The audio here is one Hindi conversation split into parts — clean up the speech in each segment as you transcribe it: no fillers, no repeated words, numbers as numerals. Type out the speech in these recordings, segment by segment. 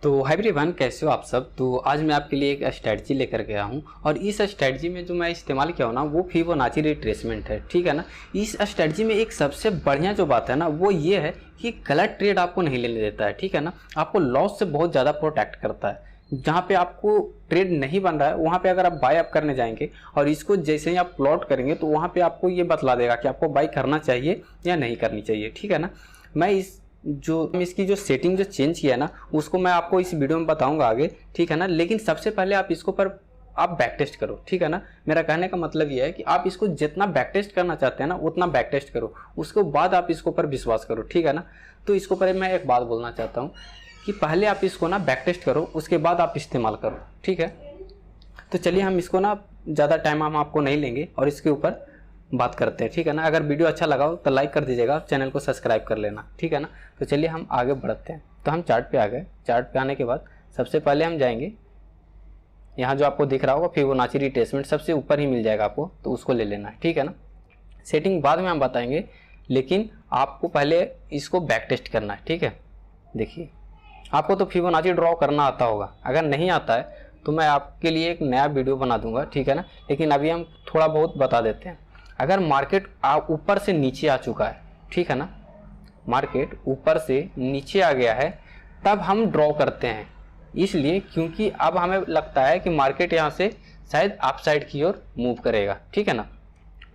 तो हाय एवरीवन, कैसे हो आप सब। तो आज मैं आपके लिए एक स्ट्रेटजी लेकर गया हूं और इस स्ट्रेटजी में जो मैं इस्तेमाल किया हूं ना वो फिबोनाची रिट्रेसमेंट है। ठीक है ना। इस स्ट्रेटजी में एक सबसे बढ़िया जो बात है ना वो ये है कि गलत ट्रेड आपको नहीं लेने देता है। ठीक है ना। आपको लॉस से बहुत ज़्यादा प्रोटेक्ट करता है। जहाँ पे आपको ट्रेड नहीं बन रहा है वहाँ पे अगर आप बाय अप करने जाएंगे और इसको जैसे ही आप प्लॉट करेंगे तो वहाँ पे आपको ये बतला देगा कि आपको बाय करना चाहिए या नहीं करनी चाहिए। ठीक है ना। मैं इसकी जो सेटिंग जो चेंज किया है ना उसको मैं आपको इस वीडियो में बताऊंगा आगे। ठीक है ना। लेकिन सबसे पहले आप इसको पर आप बैक टेस्ट करो। ठीक है ना। मेरा कहने का मतलब ये है कि आप इसको जितना बैक टेस्ट करना चाहते हैं ना उतना बैक टेस्ट करो, उसके बाद आप इसको पर विश्वास करो। ठीक है ना। तो इसको पर मैं एक बात बोलना चाहता हूँ कि पहले आप इसको ना बैक टेस्ट करो, उसके बाद आप इस्तेमाल करो। ठीक है। तो चलिए हम इसको ना ज़्यादा टाइम हम आपको नहीं लेंगे और इसके ऊपर बात करते हैं। ठीक है ना। अगर वीडियो अच्छा लगा हो तो लाइक कर दीजिएगा, चैनल को सब्सक्राइब कर लेना। ठीक है ना। तो चलिए हम आगे बढ़ते हैं। तो हम चार्ट पे आ गए। चार्ट पे आने के बाद सबसे पहले हम जाएंगे, यहाँ जो आपको दिख रहा होगा फिबोनाची रिट्रेसमेंट सबसे ऊपर ही मिल जाएगा आपको, तो उसको ले लेना है। ठीक है ना। सेटिंग बाद में हम बताएंगे, लेकिन आपको पहले इसको बैक टेस्ट करना है। ठीक है। देखिए आपको तो फिबोनाची ड्रॉ करना आता होगा, अगर नहीं आता है तो मैं आपके लिए एक नया वीडियो बना दूंगा। ठीक है ना। लेकिन अभी हम थोड़ा बहुत बता देते हैं। अगर मार्केट ऊपर से नीचे आ चुका है, ठीक है ना, मार्केट ऊपर से नीचे आ गया है तब हम ड्रॉ करते हैं। इसलिए क्योंकि अब हमें लगता है कि मार्केट यहाँ से शायद अपसाइड की ओर मूव करेगा। ठीक है ना।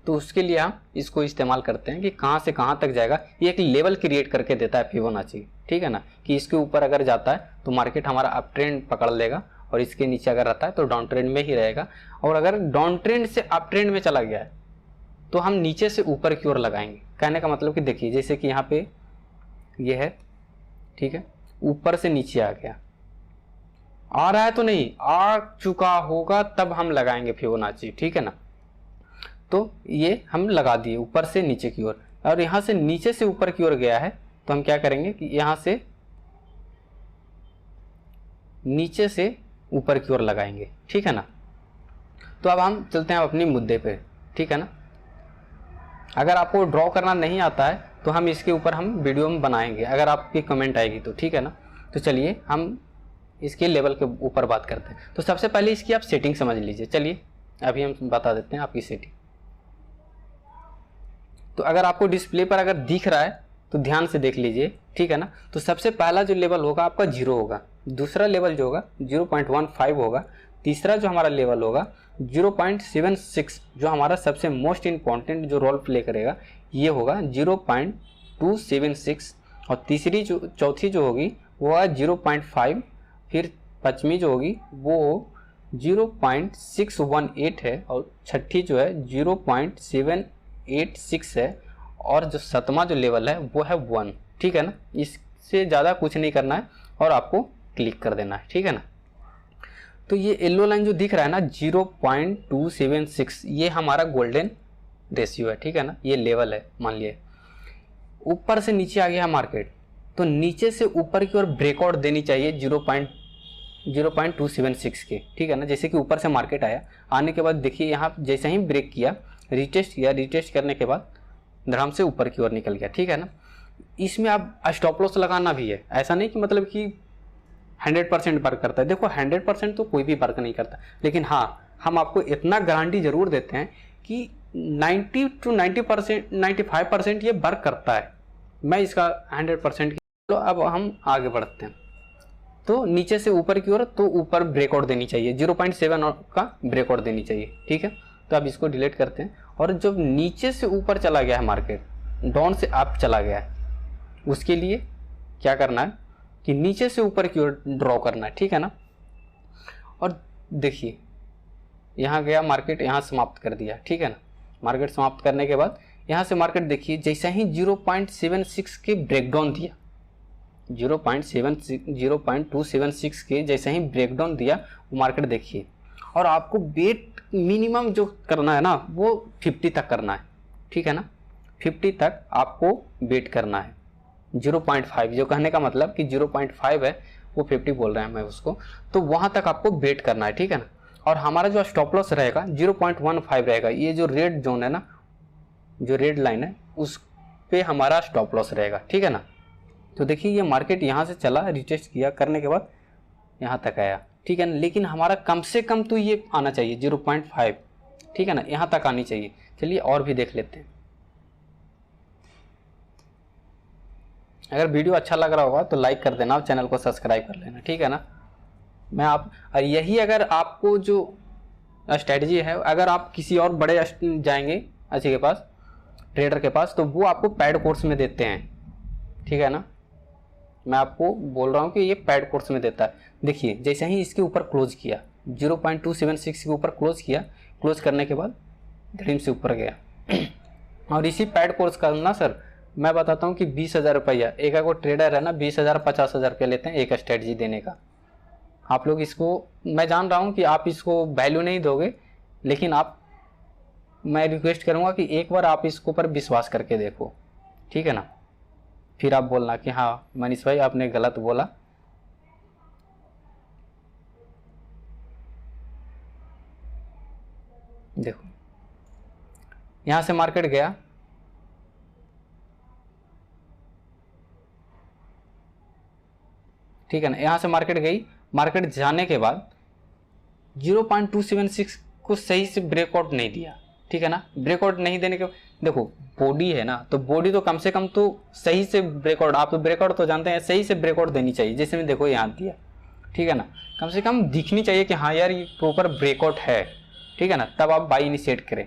तो उसके लिए हम इसको इस्तेमाल करते हैं कि कहाँ से कहाँ तक जाएगा। ये एक लेवल क्रिएट करके देता है फिबोनाची। ठीक है ना। कि इसके ऊपर अगर जाता है तो मार्केट हमारा अप ट्रेंड पकड़ लेगा और इसके नीचे अगर रहता है तो डाउन ट्रेंड में ही रहेगा। और अगर डाउन ट्रेंड से अप ट्रेंड में चला गया है तो हम नीचे से ऊपर की ओर लगाएंगे। कहने का मतलब कि देखिए जैसे कि यहाँ पे ये है, ठीक है, ऊपर से नीचे आ गया, आ रहा है तो नहीं, आ चुका होगा तब हम लगाएंगे फिबोनाची। ठीक है ना। तो ये हम लगा दिए ऊपर से नीचे की ओर, और यहाँ से नीचे से ऊपर की ओर गया है तो हम क्या करेंगे कि यहाँ से नीचे से ऊपर की ओर लगाएंगे। ठीक है ना। तो अब हम चलते हैं अपनी मुद्दे पे। ठीक है ना। अगर आपको ड्रॉ करना नहीं आता है तो हम इसके ऊपर हम वीडियो में बनाएंगे, अगर आपकी कमेंट आएगी तो। ठीक है ना। तो चलिए हम इसके लेवल के ऊपर बात करते हैं। तो सबसे पहले इसकी आप सेटिंग समझ लीजिए। चलिए अभी हम बता देते हैं आपकी सेटिंग। तो अगर आपको डिस्प्ले पर अगर दिख रहा है तो ध्यान से देख लीजिए। ठीक है ना। तो सबसे पहला जो लेवल होगा आपका 0 होगा, दूसरा लेवल जो होगा 0.15 होगा, तीसरा जो हमारा लेवल होगा 0.76 जो हमारा सबसे मोस्ट इम्पॉर्टेंट जो रोल प्ले करेगा ये होगा 0.276, और तीसरी जो चौथी जो होगी वो है 0.5, फिर पाँचवीं जो होगी वो 0.618 है, और छठी जो है 0.786 है, और जो सातवां जो लेवल है वो है 1। ठीक है ना। इससे ज़्यादा कुछ नहीं करना है और आपको क्लिक कर देना है। ठीक है ना। तो ये येलो लाइन जो दिख रहा है ना 0.276 ये हमारा गोल्डन रेशियो है। ठीक है ना। ये लेवल है। मान लिए ऊपर से नीचे आ गया मार्केट तो नीचे से ऊपर की ओर ब्रेकआउट देनी चाहिए 0.276 के। ठीक है ना। जैसे कि ऊपर से मार्केट आया, आने के बाद देखिए यहाँ जैसे ही ब्रेक किया, रिटेस्ट किया, रिटेस्ट करने के बाद धड़ाम से ऊपर की ओर निकल गया। ठीक है ना। इसमें आप स्टॉप लॉस लगाना भी है। ऐसा नहीं कि मतलब कि 100% वर्क करता है। देखो 100% तो कोई भी वर्क नहीं करता, लेकिन हाँ हम आपको इतना गारंटी जरूर देते हैं कि 90 to 90%, 95% ये वर्क करता है। मैं इसका 100%। तो अब हम आगे बढ़ते हैं। तो नीचे से ऊपर की ओर तो ऊपर ब्रेकआउट देनी चाहिए, 0.7 का ब्रेकआउट देनी चाहिए। ठीक है। तो अब इसको डिलीट करते हैं। और जब नीचे से ऊपर चला गया है मार्केट, डाउन से अप चला गया है, उसके लिए क्या करना है कि नीचे से ऊपर की ओर ड्रॉ करना है। ठीक है ना। और देखिए यहाँ गया मार्केट, यहाँ समाप्त कर दिया। ठीक है ना। मार्केट समाप्त करने के बाद यहाँ से मार्केट देखिए जैसे ही 0.76 के ब्रेकडाउन दिया, 0.276 के जैसे ही ब्रेकडाउन दिया वो मार्केट देखिए। और आपको बेट मिनिमम जो करना है ना वो 50 तक करना है। ठीक है ना। 50 तक आपको बेट करना है। 0.5 जो कहने का मतलब कि 0.5 है वो 50 बोल रहे हैं मैं उसको, तो वहाँ तक आपको बेट करना है। ठीक है ना। और हमारा जो स्टॉप लॉस रहेगा 0.15 रहेगा। ये जो रेड जोन है ना, जो रेड लाइन है उस पे हमारा स्टॉप लॉस रहेगा। ठीक है ना। तो देखिए ये मार्केट यहाँ से चला, रिटेस्ट किया, करने के बाद यहाँ तक आया, ठीक है ना। लेकिन हमारा कम से कम तो ये आना चाहिए 0.5, ठीक है ना, यहाँ तक आनी चाहिए। चलिए और भी देख लेते हैं। अगर वीडियो अच्छा लग रहा होगा तो लाइक कर देना और चैनल को सब्सक्राइब कर लेना, ठीक है ना। और यही अगर आपको जो स्ट्रेटजी है, अगर आप किसी और बड़े जाएंगे अच्छे के पास, ट्रेडर के पास, तो वो आपको पैड कोर्स में देते हैं, ठीक है ना। मैं आपको बोल रहा हूँ कि ये पैड कोर्स में देता है। देखिए जैसे ही इसके ऊपर क्लोज किया, 0.276 के ऊपर क्लोज किया, क्लोज करने के बाद धड़ीम से ऊपर गया। और इसी पैड कोर्स का ना सर मैं बताता हूँ कि 20,000 रुपया एक अगर ट्रेडर है ना, 20,000 50,000 रुपया लेते हैं एक स्ट्रेटजी देने का। आप लोग इसको, मैं जान रहा हूँ कि आप इसको वैल्यू नहीं दोगे, लेकिन मैं रिक्वेस्ट करूँगा कि एक बार आप इसके ऊपर विश्वास करके देखो, ठीक है ना। फिर आप बोलना कि हाँ मनीष भाई आपने गलत बोला। देखो यहाँ से मार्केट गया, ठीक है ना, यहाँ से मार्केट गई। मार्केट जाने के बाद 0.276 को सही से ब्रेकआउट नहीं दिया, ठीक है ना। ब्रेकआउट नहीं देने के, देखो बॉडी है ना, तो बॉडी तो कम से कम तो सही से ब्रेकआउट, आप तो ब्रेकआउट तो जानते हैं, सही से ब्रेकआउट देनी चाहिए। जैसे मैं देखो यहाँ दिया, ठीक है ना, कम से कम दिखनी चाहिए कि हाँ यार ये प्रॉपर ब्रेकआउट है, ठीक है ना, तब आप बाई इनिशिएट करें।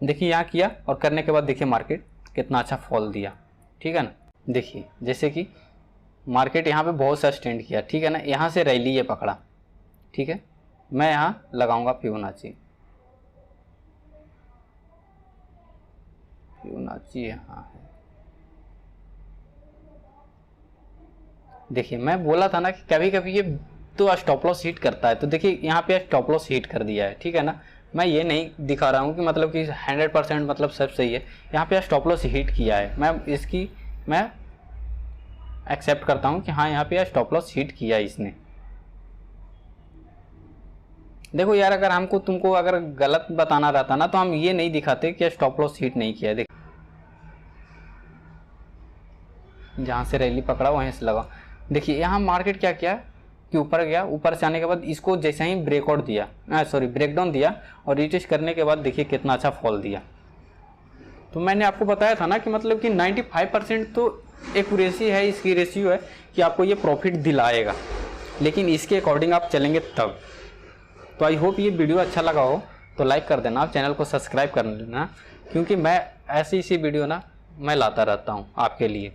देखिए यहाँ किया और करने के बाद देखिए मार्केट कितना अच्छा फॉल दिया, ठीक है ना। देखिए जैसे कि मार्केट यहाँ पे बहुत सा स्टैंड किया, ठीक है ना, यहाँ से रैली ये पकड़ा, ठीक है। मैं यहाँ लगाऊंगा फिबोनाची, यहाँ है। देखिए मैं बोला था ना कि कभी कभी ये तो स्टॉप लॉस हिट करता है, तो देखिए यहाँ पे स्टॉप लॉस हिट कर दिया है, ठीक है ना। मैं ये नहीं दिखा रहा हूँ कि मतलब कि 100% मतलब सब सही है, यहाँ पे स्टॉप लॉस हिट किया है। मैं एक्सेप्ट करता हूँ कि हाँ यहाँ पे स्टॉप लॉस हिट किया है इसने। देखो यार अगर हमको तुमको अगर गलत बताना रहता ना, तो हम ये नहीं दिखाते कि स्टॉप लॉस हिट नहीं किया। देख जहाँ से रैली पकड़ा वहीं से लगा। देखिए यहाँ मार्केट क्या किया कि ऊपर गया, ऊपर से आने के बाद इसको जैसे ही ब्रेकआउट दिया, ब्रेकडाउन दिया और रिटेस्ट करने के बाद देखिए कितना अच्छा फॉल दिया। तो मैंने आपको बताया था ना कि मतलब कि 95% तो एक्यूरेसी है, इसकी रेशियो है कि आपको ये प्रॉफिट दिलाएगा, लेकिन इसके अकॉर्डिंग आप चलेंगे तब। तो आई होप ये वीडियो अच्छा लगा हो तो लाइक कर देना, चैनल को सब्सक्राइब कर लेना, क्योंकि मैं ऐसी वीडियो ना मैं लाता रहता हूँ आपके लिए।